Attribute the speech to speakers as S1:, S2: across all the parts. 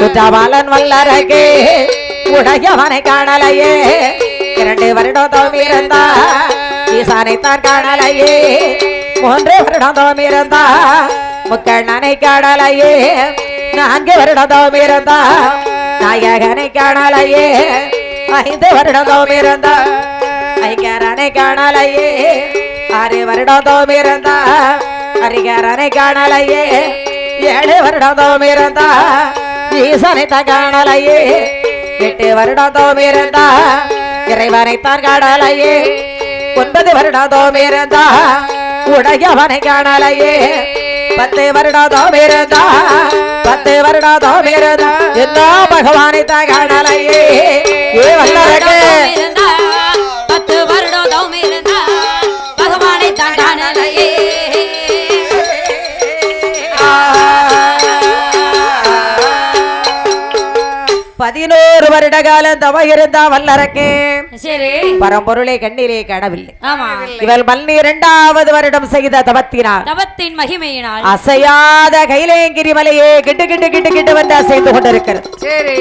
S1: குற்றவாளன் வல்லரகே உடையவனை காணலையே 2 வருடம் தோமிருந்தா ஈசானைத்தான் காணலையே 3 வருடம் தோமிருந்தா முக்கண்ணனை காணலையே 4 வருடம் தோமிருந்தா நாயகனை காணலையே 5 வருடம் தோமிருந்தா ஐங்கரனை காணலையே 6 வருடம் தோமிருந்தா ஹரிகரனை காணலையே 7 வருடம் தோமிருந்தா ஈசனைத்தான் காணலையே 8 வருடம் தோமிருந்தா இறைவனைத்தான் காணலையே 9 வருடம் தோமிருந்தா உடையவனை காணலையே 10 வருடம் தோமிருந்தா 10 வருடம் தோமிருந்தா எல்லா பகவானைத்தான் காணலையே ஏ வல்லரகே
S2: 10 வருடம் தோமிருந்தா பகவானைத்தான் காணலையே
S1: 11 வருட காலம் தவம் இருந்தா வல்லரக்கே
S2: சரி
S1: பரம்பொருளை கண்ணிலே காணவில்லை
S2: ஆமா
S1: இவள் 12வது வருடம் செய்த தவத்தினால்
S2: தவத்தின் மகிமையினால்
S1: அசையாத கைலேங்கிரி மலையே கிட்டு கிட்டு கிட்டு கிட்டு வந்து அசைந்து கொண்டிருக்கிறது
S3: சரி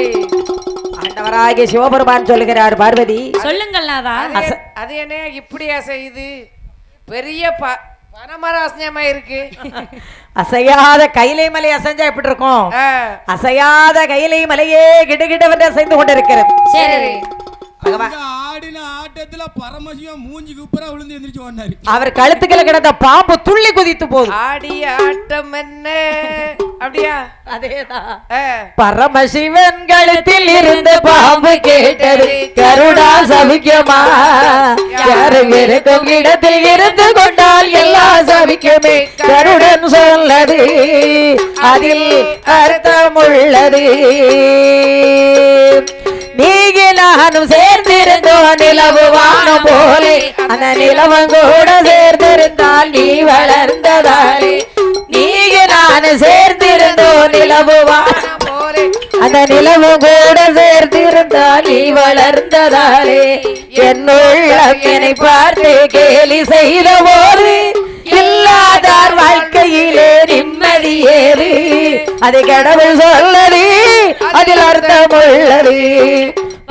S1: ஆண்டவராகிய சிவபெருமான் சொல்லுகிறார் பார்வதி
S2: சொல்லுங்கள் நாதா
S3: அது என்ன இப்படி அசையுது பெரிய பரமராசனியமா இருக்கு
S1: அசையாத கைலை மலை அசைஞ்சா எப்படி இருக்கும் அசையாத கைலை மலையே கிட்ட கிட்ட வந்து அசைந்து கொண்டிருக்கிறது
S2: சரி
S4: ஆடின ஆட்டத்துல பரமசிவம் மூஞ்சி குப்புற விழுந்து எந்திரிச்சு ஓடினாரு
S1: அவர் கழுத்துக்களை கிடந்த பாம்பு துள்ளி குதித்து போகுது
S3: ஆடிய ஆட்டம் என்ன அப்படியா
S1: அதேதான் பரமசிவன் கழுத்தில் இருந்து பாம்பு கேட்டது கருடா சபிக்குமா யாரும் இருக்கும் இடத்தில் இருந்து கொண்டால் எல்லா சபிக்குமே கருடன் சொல்லது அதில் அர்த்தம் உள்ளது நீங்க நானும் சேர்ந்திருந்தோம் நிலவு வானம் போலே அந்த நிலவம் கூட சேர்ந்திருந்தால் நீ வளர்ந்ததாலே நீங்க நானும் சேர்ந்திருந்தோம் நிலவு வானம் போலே அந்த நிலவு கூட சேர்ந்திருந்தால் நீ வளர்ந்ததாலே என்னுள்ளம் என்னை பார்த்து கேலி செய்த போது இல்லாதார் வாழ்க்கையிலே நிம்மதி ஏது அது கடவுள் சொல்லது அதில் அர்த்தம் உள்ளது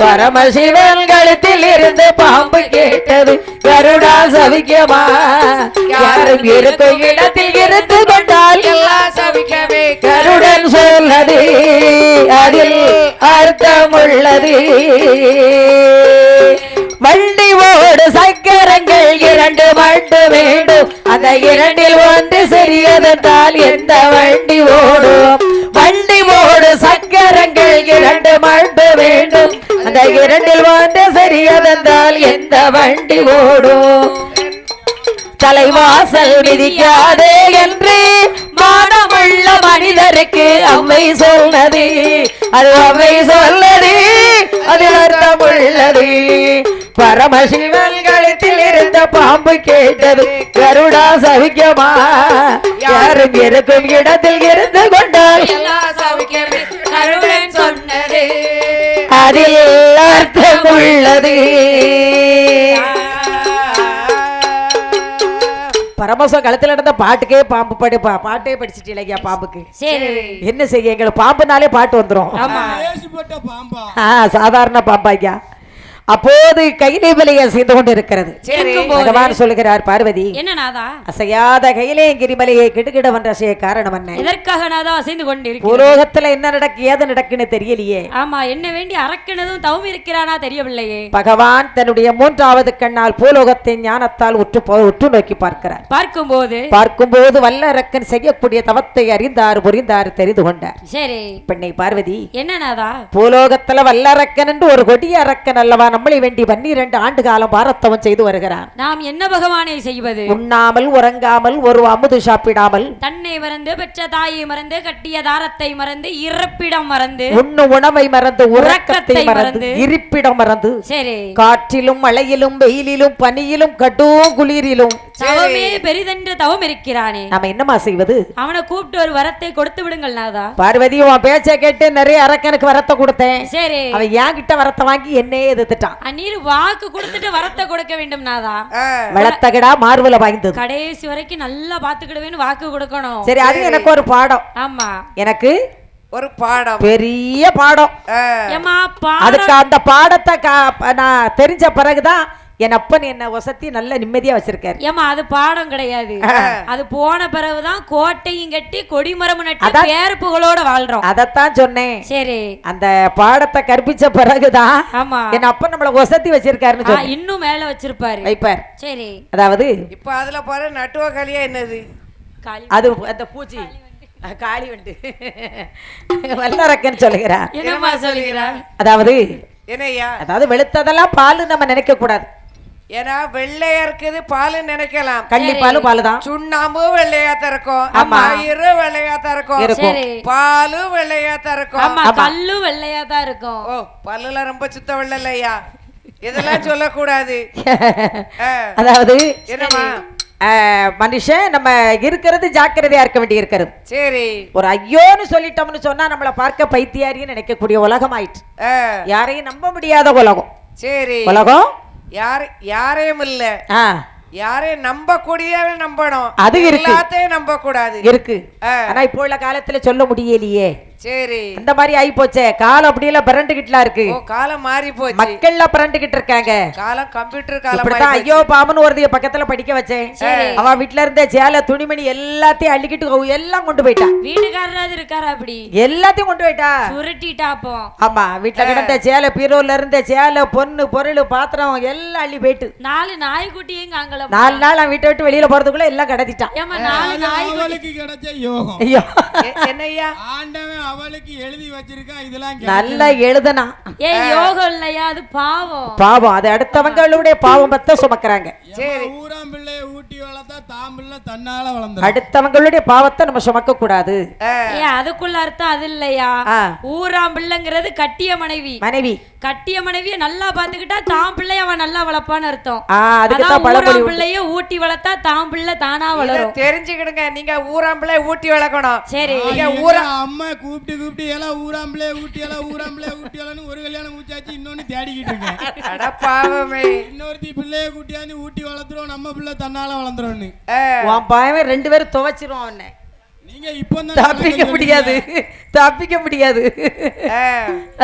S1: பரமசிவன் கழுத்தில் இருந்து பாம்பு கேட்டது கருடா சபிக்குமா யாரும் இருக்கும் இடத்தில் இருந்து கொண்டால் எல்லாம் சபிக்கவே கருடன் சொல்லது அதில் அர்த்தம் உள்ளது வண்டி ஓடு சக்கரங்கள் 2 மண்டு வேண்டும் அந்த 2ல் ஒன்று சரியதென்றால் எந்த வண்டி ஓடும் வண்டி ஓடு சக்கரங்கள் 2 மண்டு வேண்டும் அந்த 2ல் ஒன்று சரியதென்றால் எந்த வண்டி ஓடும் தலைவாசல் மிதிக்காதே என்று மானமுள்ள மனிதருக்கு அம்மை சொன்னது அது அம்மை சொன்னது அதில் அர்த்தம் உள்ளது பரமசிவன் கழுத்தில் இருந்த பாம்பு கேட்டது கருடா சவிக்குமா யாரும் இருக்கும் இடத்தில் இருந்து கொண்டால்
S2: கருடன் சொன்னது
S1: அதில் அர்த்தம் உள்ளது பரமச கழுத்துல நடந்த பாட்டுக்கே பாம்பு பாட்டே படிச்சுட்டு இல்லையா பாம்புக்கு
S2: சரி
S1: என்ன செய்ய எங்களுக்கு பாம்புனாலே பாட்டு வந்துரும் சாதாரண பாம்பாய்யா அப்போது கைலை மலையை செய்து கொண்டு இருக்கிறது பகவான் சொல்லுகிறார் பார்வதி
S2: என்ன நாதா
S1: அசையாத கைலே கிரிமலையை கிடுகிட வந்த அசைய காரணம் என்ன
S2: எதற்காக நாதா அசைந்து கொண்டிருக்கிறது
S1: பூலோகத்துல என்ன நடக்கு ஏது நடக்குன்னு தெரியலையே
S2: ஆமா என்ன வேண்டி அரக்கனதும் தவம் இருக்கிறானா தெரியவில்லையே
S1: பகவான் தன்னுடைய 3வது கண்ணால் பூலோகத்தின் ஞானத்தால் உற்று நோக்கி பார்க்கிறார் பார்க்கும்போது வல்ல அரக்கன் செய்யக்கூடிய தவத்தை அறிந்தார் புரிந்தார் தெரிந்து கொண்டார்
S2: சரி
S1: பெண்ணை பார்வதி
S2: என்ன நாதா
S1: பூலோகத்துல வல்ல அரக்கன் என்று ஒரு கொடிய அரக்கன் அல்லவா நம்மளை வேண்டி 12 ஆண்டு காலம் பாரத்தவம் செய்து வருகிறார்
S2: நாம் என்ன பகவானை செய்வது
S1: உண்ணாமல் உறங்காமல் ஒரு அமுது சாப்பிடாமல்
S2: தன்னை மறந்து பெற்ற தாயை மறந்து கட்டிய தாரத்தை மறந்து இருப்பிடம் மறந்து
S1: உண்ணு உணவை மறந்து உறக்கத்தை மறந்து இருப்பிடம் மறந்து
S2: சரி
S1: காற்றிலும் மழையிலும் வெயிலிலும் பனியிலும் கடும் குளிரிலும்
S2: தவமே பெரிதென்று தவம் இருக்கிறானே
S1: நாம என்னமா செய்வது
S2: அவனை கூப்பிட்டு ஒரு வரத்தை கொடுத்து விடுங்கள் நாதா
S1: பார்வதி உன் பேச்சை கேட்டு நிறைய அரக்கனுக்கு வரத்தை கொடுத்தேன்
S2: சரி
S1: அவன் என் கிட்ட வரத்தை வாங்கி என்னையே எதிர்த்துட்டான்
S2: நீர் வாக்கு கொடுத்துட்டு வரத்தை கொடுக்க வேண்டும் நாதா
S1: வளர்த்தகடா மார்புல வாய்ந்தது
S2: கடைசி வரைக்கும் நல்லா பாத்துக்கிடுவேன்னு வாக்கு கொடுக்கணும்
S1: சரி அது எனக்கு ஒரு பாடம்
S2: ஆமா
S1: எனக்கு
S3: ஒரு பாடம்,
S1: பெரிய பாடம்.
S2: ஏம்மா
S1: அதுக்கு அந்த பாடத்தை நான் தெரிஞ்ச பிறகுதான் என் அப்பன் என்ன வசதி நல்ல நிம்மதியா வச்சிருக்காரு.
S2: ஏமா அது பாடம் கிடையாது, அது போன பிறகுதான் கோட்டையும் கட்டி கொடிமரம் நட்டு பேர் புகழோட வாழ்றோம்.
S1: அதத்தான் சொன்னேன்.
S2: சரி,
S1: அந்த பாடத்தை கற்பிச்ச பிறகுதான்
S2: ஆமா
S1: என் அப்பன் நம்மள வசதி வச்சிருக்காருன்னு சொன்னேன்.
S2: இன்னும் மேல வச்சிருப்பாரு
S1: வைப்பார்.
S2: சரி,
S1: அதாவது
S3: இப்ப அதுல பாரு நட்டுவ களியா என்னது,
S1: அது அந்த பூச்சி காளி வண்டு வல்லரக்கன்னு சொல்லுகிறார்.
S2: என்னமா சொல்லுகிறா?
S1: அதாவது
S3: என்னையா,
S1: அதாவது வெளுத்ததெல்லாம் பால் நம்ம நினைக்க கூடாது.
S3: ஏன்னா வெள்ளையா இருக்குது பால் நினைக்கலாம்,
S1: கள்ளிப்பாலும் பால் தான்.
S3: சுண்ணாம்பு வெள்ளையாத்தான் இருக்கும், மயிறு வெள்ளையாத்தான் இருக்கும், பாலும் வெள்ளையாத்தான் இருக்கும்,
S2: கல்லும் வெள்ளையா தான் இருக்கும்.
S3: ஓ பல்லுல ரொம்ப சுத்த வெள்ளை இல்லையா, இதெல்லாம் சொல்லக்கூடாது.
S1: அதாவது
S3: என்னமா
S1: மனுஷன் நம்ம இருக்கிறது ஜாக்கிரதையா இருக்க வேண்டி இருக்கிறது.
S3: சரி,
S1: ஒரு ஐயோன்னு சொல்லிட்டோம்னு சொன்னா நம்மள பார்க்க பைத்தியாரின்னு நினைக்கக்கூடிய உலகம் ஆயிட்டு. யாரையும் நம்ப முடியாத உலகம்.
S3: சரி,
S1: உலகம்
S3: யாரையும் இல்ல, யாரையும் நம்ப கூடியவள் நம்பணும்,
S1: அது
S3: எல்லாத்தையும் நம்ப கூடாது
S1: இருக்கு. ஆனா இப்போ உள்ள காலத்துல சொல்ல முடியலையே.
S3: சரி,
S1: அந்த மாதிரி ஆயி போச்சே காலம். அப்படி எல்லாம் பிறண்டுகிட்டுலாம் இருக்கு.
S3: காலம் மாறி போச்சு,
S1: மக்கள்ல பிறண்டுகிட்டு இருக்காங்க.
S3: காலம் கம்ப்யூட்டர் காலம்.
S1: இப்படிதான் ஐயோ பாமன்னு ஒரு பக்கத்துல படிக்க வச்சேன். அவ வீட்டுல இருந்த சேலை துணிமணி எல்லாத்தையும் அள்ளிக்கிட்டு எல்லாம் கொண்டு போயிட்டா.
S2: வீட்டுக்காரராது இருக்காரு அப்படி
S1: எல்லாத்தையும் கொண்டு போயிட்டா,
S2: சுருட்டிட்டா. அப்போ
S1: ஆமா வீட்டுல கிடந்த சேலை, பீரோல இருந்த சேலை, பொண்ணு பொருள் பாத்திரம் எல்லாம் அள்ளி போயிட்டு
S2: 4 நாய்க்குட்டியும் அங்கல
S1: 4 நாள் அவன் வீட்டை விட்டு வெளியில போறதுக்குள்ள எல்லாம் கடத்திட்டான்.
S2: ஏமா 4
S4: நாய்களுக்கு கிடைச்ச யோகம்.
S1: ஐயோ
S3: என்னையா,
S4: ஆண்டவன் அவளுக்கு எழுதி வச்சிருக்கான். இதெல்லாம்
S1: நல்லா எழுதுனா
S2: யோகம் இல்லையா, அது பாவம்.
S1: பாவம். அது அடுத்தவங்களுடைய பாவம் பத்த சுமக்கிறாங்க.
S3: சரி,
S4: ஊராம் பிள்ளை ஊட்டி வளர்த்தா தாம் பிள்ளை தன்னால வளர்ந்து
S1: அடுத்தவங்களுடைய பாவத்தை நம்ம சுமக்க கூடாது.
S2: அதுக்குள்ள அர்த்தம் அது இல்லையா, ஊராம் பிள்ளைங்கிறது கட்டிய மனைவி. கட்டிய மனைவிய நல்லா பாத்துக்கிட்டா தாம் பிள்ளை அவன் நல்லா வளர்ப்பான்னு அர்த்தம். ஊராம் பிள்ளைய ஊட்டி வளர்த்தா தாம் பிள்ளை தானா வளரும்.
S3: தெரிஞ்சுக்கிடுங்க, நீங்க ஊராம் பிள்ளை ஊட்டி வளர்க்கணும்.
S2: சரி,
S4: அம்மா கூப்பிட்டு எல்லாம் ஊராம்பிளே ஊட்டியாலன்னு ஒரு கல்யாணம் ஊச்சாச்சு, இன்னொன்னு தேடிக்கிட்டு இருக்கேன்.
S3: அட பாவமே,
S4: இன்னொருத்தி பிள்ளைய கூட்டியாந்து ஊட்டி வளர்த்துறோம், நம்ம பிள்ளை தன்னால வளர்ந்துறோன்னு.
S1: உன் பையன் 2 பேரும் துவைச்சிரும் அவனை.
S4: நீங்க இப்ப
S1: தப்பிக்க முடியாது.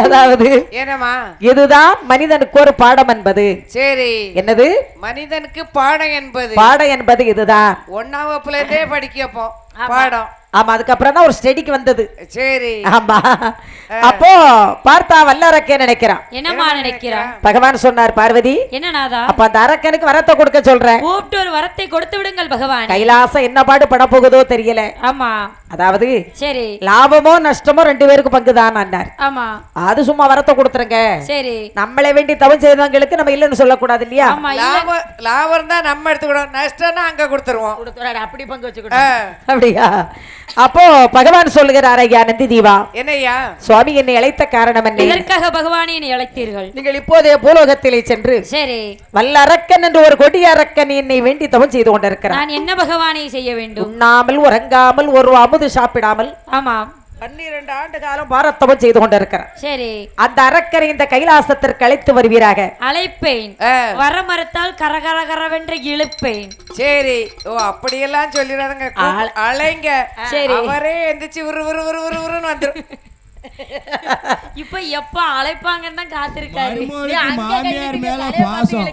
S1: அதாவது
S3: என்னமா,
S1: இதுதான் மனிதனுக்கு ஒரு பாடம் என்பது.
S3: சரி,
S1: என்னது
S3: மனிதனுக்கு பாடம் என்பது?
S1: பாடம் என்பது இதுதான்.
S3: 1ஆம் வகுப்புலேருந்தே படிக்கப்போம் பாடம்.
S1: ஆமா, அதுக்கப்புறம் தான் ஒரு ஸ்டடிக்கு வந்தது.
S3: சரி,
S1: ஆமா. அப்போ பார்த்தா வல்லரக்கே நினைக்கிறான்.
S2: என்னமா நினைக்கிறான்?
S1: பகவான் சொன்னார், பார்வதி
S2: என்னநாதா,
S1: அப்ப அந்த அரக்கனுக்கு வரத்தை கொடுக்க சொல்றேன்.
S2: கூப்பிட்டு ஒரு வரத்தை கொடுத்து விடுங்கள் பகவான்.
S1: கைலாசம் என்ன பாடு பட போகுதோ தெரியல.
S2: ஆமா,
S1: அதாவது
S2: சரி
S1: லாபமோ நஷ்டமோ 2 பேருக்கு பங்குதான்.
S2: ஆமா,
S1: அது சும்மா வரத்தை கொடுத்துருங்க.
S2: சரி,
S1: நம்மளை வேண்டி தவறு செய்தவங்களுக்கு நம்ம இல்லன்னு சொல்லக்கூடாது இல்லையா?
S3: லாபம் தான் நம்ம எடுத்துக்கிடும், நஷ்டம்னா அங்க கொடுத்துருவோம்.
S1: அப்படி பங்கு வச்சுக்கிட்டோம். அப்படியா? அப்போ பகவான் சொல்லுகிறார், ஐயா நந்தி தீவா,
S3: என்னையா
S1: சுவாமி என்னை அழைத்த காரணம் என்ன?
S2: இதற்காக பகவானை என்னை அழைத்தீர்கள்.
S1: நீங்கள் இப்போதைய பூலோகத்திலே சென்று
S2: சரி
S1: வல்ல அரக்கன் என்று ஒரு கொடிய அரக்கன் என்னை வேண்டி தவம் செய்து கொண்டிருக்கிறார்.
S2: நான் என்ன பகவானை செய்ய வேண்டும்?
S1: உண்ணாமல் உறங்காமல் ஒரு அமுது சாப்பிடாமல்
S2: ஆமா
S1: 12 ஆண்டு காலம் பாரத்தவம் செய்து கொண்டிருக்கிறார்.
S2: சரி,
S1: அந்த அரக்கரை இந்த கைலாசத்திற்கு அழைத்து வருவீராக.
S2: அழைப்பேன், வர மறுத்தால் கரகரகரவென்று இழுப்பேன்.
S3: சரி, ஓ அப்படியெல்லாம் சொல்லிடாதங்க, அழைங்க.
S2: சரி,
S3: அவரே எந்திரிச்சு உருன்னு வந்துரும்.
S2: இப்ப எப்ப அழைப்பாங்கன்னு தான் காத்திருக்காரு.
S4: மாமியார் மேல பாசம்.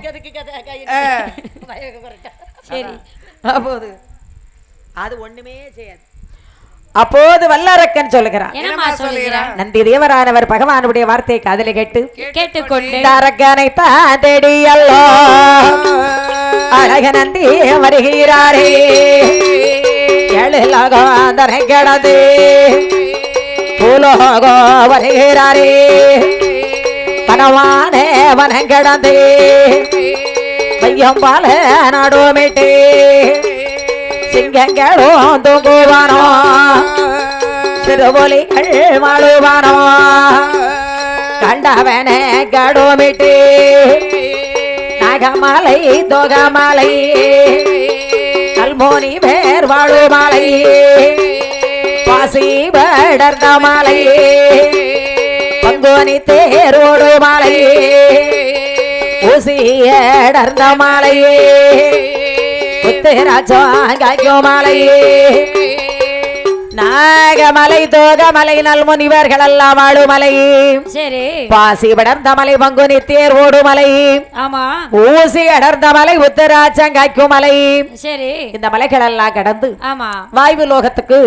S2: சரி,
S1: அப்போது அது ஒண்ணுமே செய்யாது. அப்போது வல்லரக்கன் சொல்லுகிறார், நந்தி தேவரானவர் பகவானுடைய வார்த்தையை காதலை கேட்டுக்கொண்டு அரக்கனை தாண்டி அல்லோ அழக நந்தி வருகிறாரே, எழுலோகந்தனை கிடந்து பூலோகோ வருகிறாரே, பனவானே வனங்கிடந்து வையம்பால நடுமிட்டு சிங்கங்களும் தூங்குவானோ, சிறுபொலிகள் வாழுவானோ, கண்டவனே கடுமிட்டு நகமலை தொகமலை கல்மோனி பேர் வாழுமலை பாசி படர்ந்த மலை பங்குனி தேரோடு மலை ஊசி அடர்ந்த மலை புத்திராஜாங்காயோ மலை நாகமலை தோகமலை நல்முனிவர்கள் எல்லாம் வாழுமலை
S2: சரி
S1: பாசி படர்ந்த மலை பங்குனி தேர் ஓடுமலை
S2: ஆமா
S1: ஊசி அடர்ந்த மலை உத்தராச்சங்காய்க்கும் மலை
S2: சரி
S1: இந்த மலைகள் எல்லாம் கடந்து
S2: ஆமா
S1: வாய்வு லோகத்துக்கு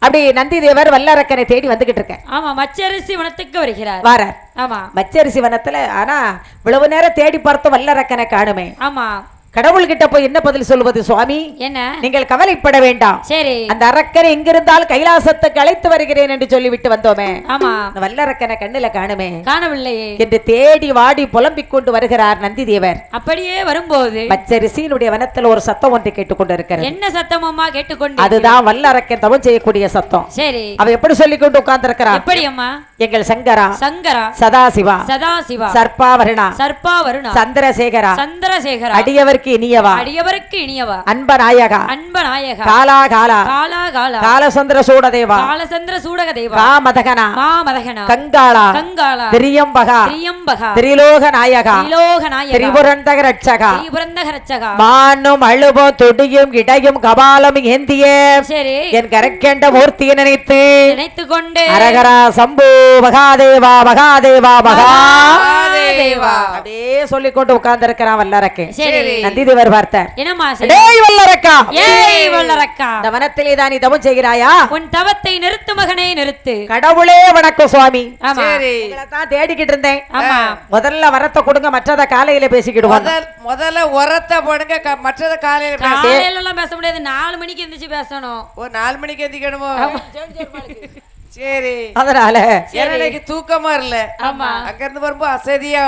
S1: அப்படி நந்தி தேவர் வல்லரக்கனை தேடி வந்துகிட்டு இருக்கேன்
S2: ஆமா மச்சரிசி வனத்துக்கு வருகிறார்
S1: வாரார்
S2: ஆமா
S1: மச்சரிசி வனத்துல ஆனா இவ்வளவு நேரம் தேடி பார்த்து வல்லரக்கனை காணுமே
S2: ஆமா
S1: கடவுள் கிட்ட போய் என்ன பதில் சொல்லுவது சுவாமி
S2: என்ன
S1: நீங்கள் கவலைப்பட வேண்டாம்
S2: சரி
S1: அந்த அரக்கனை எங்கிருந்தால் கைலாசத்துக்கு அழைத்து வருகிறேன் என்று சொல்லிவிட்டு வந்தோமே
S2: ஆமா
S1: வல்லரக்கனை கண்ணுல காணுமே
S2: காணவில்லையே
S1: என்று தேடி வாடி புலம்பிக் கொண்டு வருகிறார் நந்தி தேவர்
S2: அப்படியே வரும்போது
S1: பச்சரிசியினுடைய வனத்துல ஒரு சத்தம் ஒன்று கேட்டுக்கொண்டு இருக்கிறது
S2: என்ன சத்தம் அம்மா கேட்டுக்கொண்டு
S1: அதுதான் வல்லரக்கன் தவம் செய்யக்கூடிய சத்தம்
S2: சரி
S1: அவ எப்படி சொல்லிக் கொண்டு உட்கார்ந்து இருக்கிறார்
S2: எப்படி அம்மா
S1: எங்கள் சங்கரா
S2: சங்கரா
S1: சதாசிவா
S2: சதாசிவா
S1: சர்பாவரணா
S2: சர்பாவருணா
S1: சந்திரசேகரா
S2: சந்திரசேகரா
S1: அடியவருக்கு இனியவா
S2: அடியவருக்கு இனியவா
S1: அன்பநாயகா
S2: அன்பநாயகா
S1: காலா காலா
S2: காலா காலா
S1: காலசந்திர சூடதேவா
S2: காலசந்திர சூடக தேவா
S1: காமதகனா
S2: மாமதகனா
S1: கங்காளா
S2: கங்காளா
S1: திரியம்பகா
S2: திரியம்பகா
S1: திரிலோக நாயகா
S2: திரிலோக நாயகா
S1: திரிபுரந்தக ரட்சகா
S2: திரிபுரந்தக ரட்சகா
S1: மானும் அழுவும் துடியும் இடையும் கபாலம் ஏந்திய
S2: சரி
S1: என் கரக்கேண்ட மூர்த்தியை நினைத்து
S2: நினைத்து கொண்டு
S1: அரகரா சம்பு மகாதேவா மகாதேவா
S2: மகாதேவா
S1: அப்படியே சொல்லிக் கொண்டு உட்கார்ந்து இருக்கிறான் வல்லரக்கே
S2: சரி
S1: நந்தி தேவர் பார்த்தார்
S2: என்னம்மா
S1: டேய் வல்லரக்கா
S2: ஏய் வல்லரக்கா
S1: இந்த வனத்திலே தான் நீ தவம் செய்கிறாயா
S2: உன் தவத்தை நிறுத்து மகனே நிறுத்து
S1: கடவுளே வணக்கம் சுவாமி
S2: ஆமா
S1: உங்களை தான் தேடிக்கிட்டு இருந்தேன்
S2: ஆமா
S1: முதல்ல வரத்தை கொடுங்க மற்றத காலையில பேசிக்கிடுவோம்
S3: முதல்ல உரத்தை போடுங்க மற்றத காலையில
S2: காலையில எல்லாம் பேச முடியாது 4 மணிக்கு எந்திரிச்சு பேசணும்
S3: ஒரு 4 மணிக்கு எந்திக்கணுமோ சரி
S1: அதனால
S3: எனக்கு தூக்கமா இல்ல
S2: ஆமா
S3: அங்க இருந்து வரும்போது அசதியா